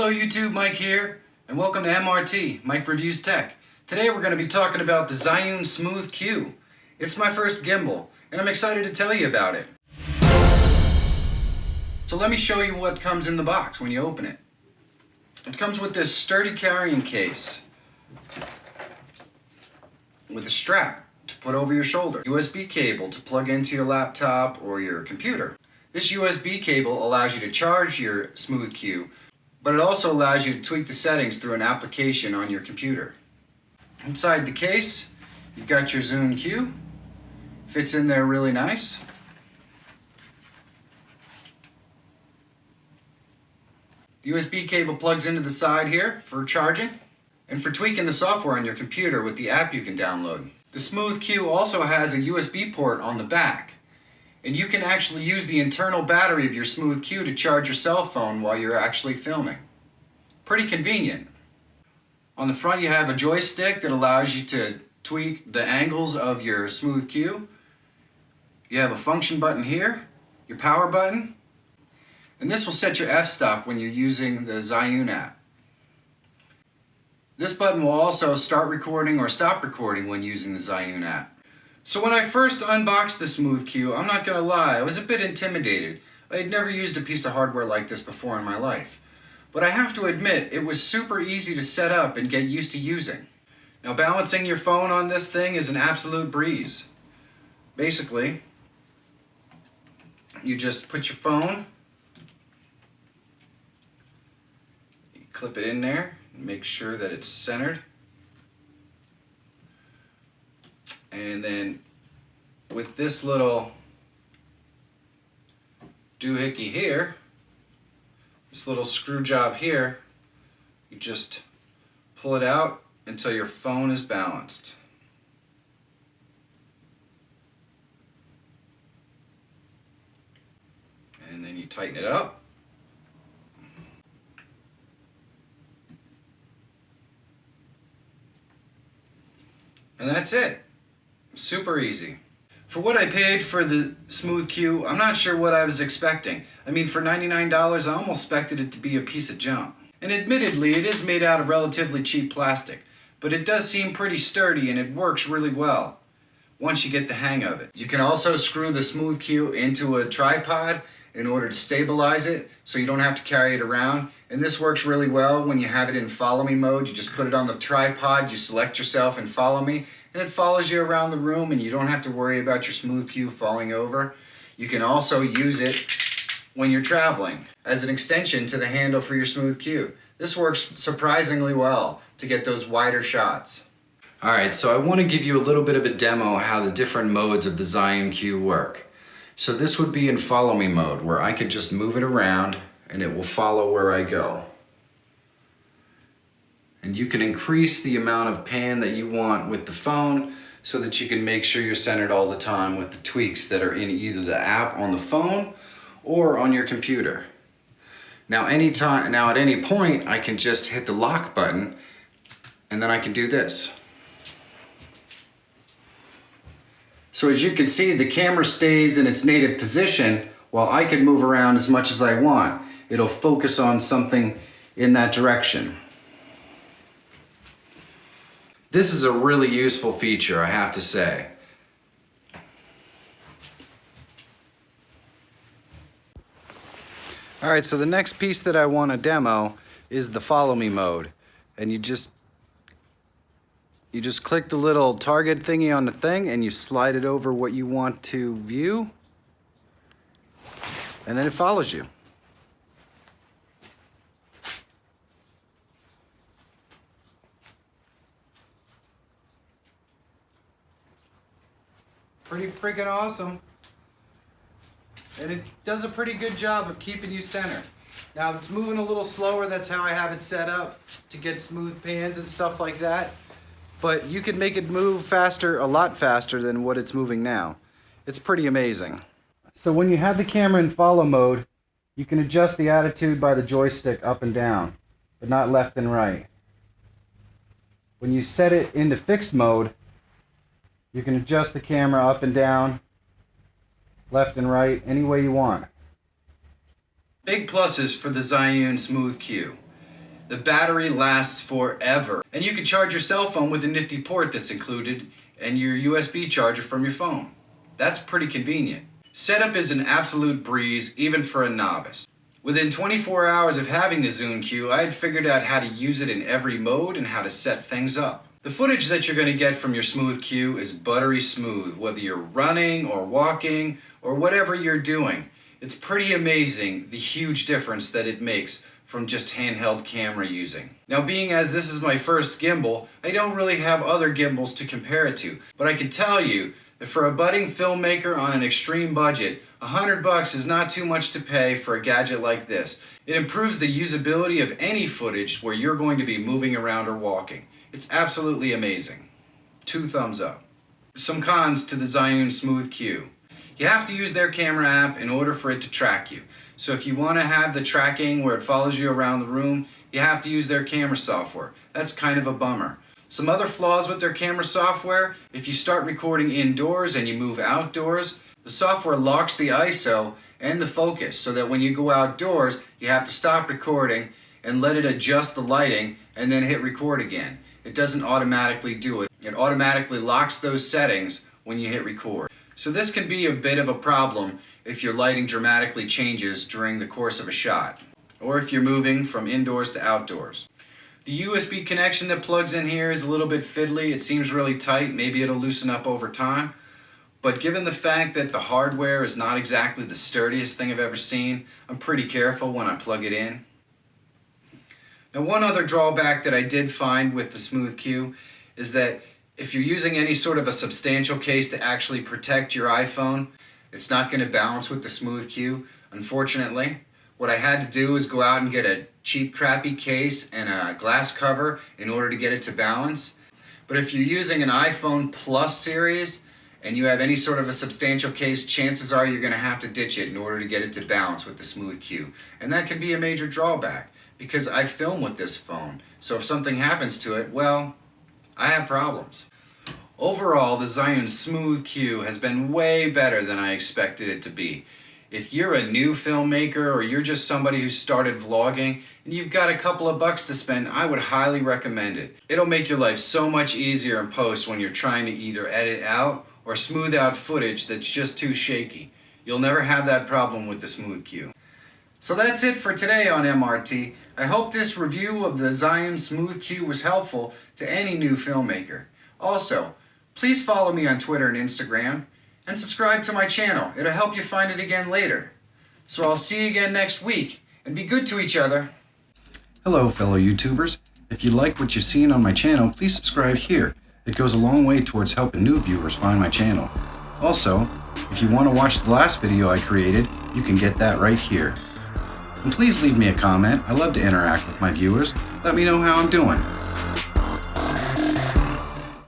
Hello YouTube, Mike here, and welcome to MRT, Mike Reviews Tech. Today we're going to be talking about the Zhiyun Smooth Q. It's my first gimbal, and I'm excited to tell you about it. So let me show you what comes in the box when you open it. It comes with this sturdy carrying case with a strap to put over your shoulder, USB cable to plug into your laptop or your computer. This USB cable allows you to charge your Smooth Q, but it also allows you to tweak the settings through an application on your computer. Inside the case, you've got your Zihyun-Q. Fits in there really nice. The USB cable plugs into the side here for charging and for tweaking the software on your computer with the app you can download. The Smooth Q also has a USB port on the back, and you can actually use the internal battery of your Smooth Q to charge your cell phone while you're actually filming. Pretty convenient. On the front you have a joystick that allows you to tweak the angles of your Smooth Q. You have a function button here, your power button, and this will set your f-stop when you're using the Zihyun app. This button will also start recording or stop recording when using the Zihyun app. So when I first unboxed the Smooth Q, I'm not gonna lie, I was a bit intimidated. I had never used a piece of hardware like this before in my life. But I have to admit, it was super easy to set up and get used to using. Now balancing your phone on this thing is an absolute breeze. Basically, you just put your phone, you clip it in there, and make sure that it's centered. And then with this little doohickey here, this little screw job here, you just pull it out until your phone is balanced. And then you tighten it up. And that's it. Super easy. For what I paid for the Smooth Q, I'm not sure what I was expecting. I mean, for $99, I almost expected it to be a piece of junk. And admittedly, it is made out of relatively cheap plastic, but it does seem pretty sturdy and it works really well once you get the hang of it. You can also screw the Smooth Q into a tripod in order to stabilize it so you don't have to carry it around. And this works really well when you have it in follow me mode. You just put it on the tripod, you select yourself and follow me, and it follows you around the room and you don't have to worry about your Smooth Q falling over. You can also use it when you're traveling as an extension to the handle for your Smooth Q. This works surprisingly well to get those wider shots. Alright, so I want to give you a little bit of a demo how the different modes of the Zihyun-Q work. So this would be in follow me mode, where I could just move it around and it will follow where I go. And you can increase the amount of pan that you want with the phone so that you can make sure you're centered all the time with the tweaks that are in either the app on the phone or on your computer. Now at any point I can just hit the lock button and then I can do this. So as you can see, the camera stays in its native position while I can move around as much as I want. It'll focus on something in that direction. This is a really useful feature, I have to say. Alright, so the next piece that I want to demo is the follow me mode. And you just click the little target thingy on the thing and you slide it over what you want to view, and then it follows you. Pretty freaking awesome. And it does a pretty good job of keeping you centered. Now it's moving a little slower, that's how I have it set up to get smooth pans and stuff like that. But you can make it move faster, a lot faster than what it's moving now. It's pretty amazing. So when you have the camera in follow mode, you can adjust the attitude by the joystick up and down, but not left and right. When you set it into fixed mode, you can adjust the camera up and down, left and right, any way you want. Big pluses for the Zihyun Smooth Q. The battery lasts forever. And you can charge your cell phone with a nifty port that's included and your USB charger from your phone. That's pretty convenient. Setup is an absolute breeze, even for a novice. Within 24 hours of having the Zihyun-Q, I had figured out how to use it in every mode and how to set things up. The footage that you're going to get from your Smooth Q is buttery smooth, whether you're running or walking or whatever you're doing. It's pretty amazing the huge difference that it makes from just handheld camera using. Now, being as this is my first gimbal, I don't really have other gimbals to compare it to, but I can tell you that for a budding filmmaker on an extreme budget, $100 is not too much to pay for a gadget like this. It improves the usability of any footage where you're going to be moving around or walking. It's absolutely amazing. 2 thumbs up. Some cons to the Zhiyun Smooth Q. You have to use their camera app in order for it to track you. So if you want to have the tracking where it follows you around the room, you have to use their camera software. That's kind of a bummer. Some other flaws with their camera software: if you start recording indoors and you move outdoors, the software locks the ISO and the focus so that when you go outdoors, you have to stop recording and let it adjust the lighting and then hit record again. It doesn't automatically do it. It automatically locks those settings when you hit record. So this can be a bit of a problem if your lighting dramatically changes during the course of a shot, or if you're moving from indoors to outdoors. The USB connection that plugs in here is a little bit fiddly. It seems really tight. Maybe it'll loosen up over time. But given the fact that the hardware is not exactly the sturdiest thing I've ever seen, I'm pretty careful when I plug it in. Now, one other drawback that I did find with the Smooth Q is that if you're using any sort of a substantial case to actually protect your iPhone, it's not going to balance with the Smooth Q, unfortunately. What I had to do is go out and get a cheap, crappy case and a glass cover in order to get it to balance. But if you're using an iPhone Plus series and you have any sort of a substantial case, chances are you're going to have to ditch it in order to get it to balance with the Smooth Q. And that can be a major drawback, because I film with this phone. So if something happens to it, well, I have problems. Overall, the Zihyun Smooth Q has been way better than I expected it to be. If you're a new filmmaker or you're just somebody who started vlogging and you've got a couple of bucks to spend, I would highly recommend it. It'll make your life so much easier in post when you're trying to either edit out or smooth out footage that's just too shaky. You'll never have that problem with the Smooth Q. So that's it for today on MRT. I hope this review of the Zihyun Smooth Q was helpful to any new filmmaker. Also, please follow me on Twitter and Instagram, and subscribe to my channel. It'll help you find it again later. So I'll see you again next week, and be good to each other. Hello, fellow YouTubers. If you like what you've seen on my channel, please subscribe here. It goes a long way towards helping new viewers find my channel. Also, if you want to watch the last video I created, you can get that right here. And please leave me a comment. I love to interact with my viewers. Let me know how I'm doing.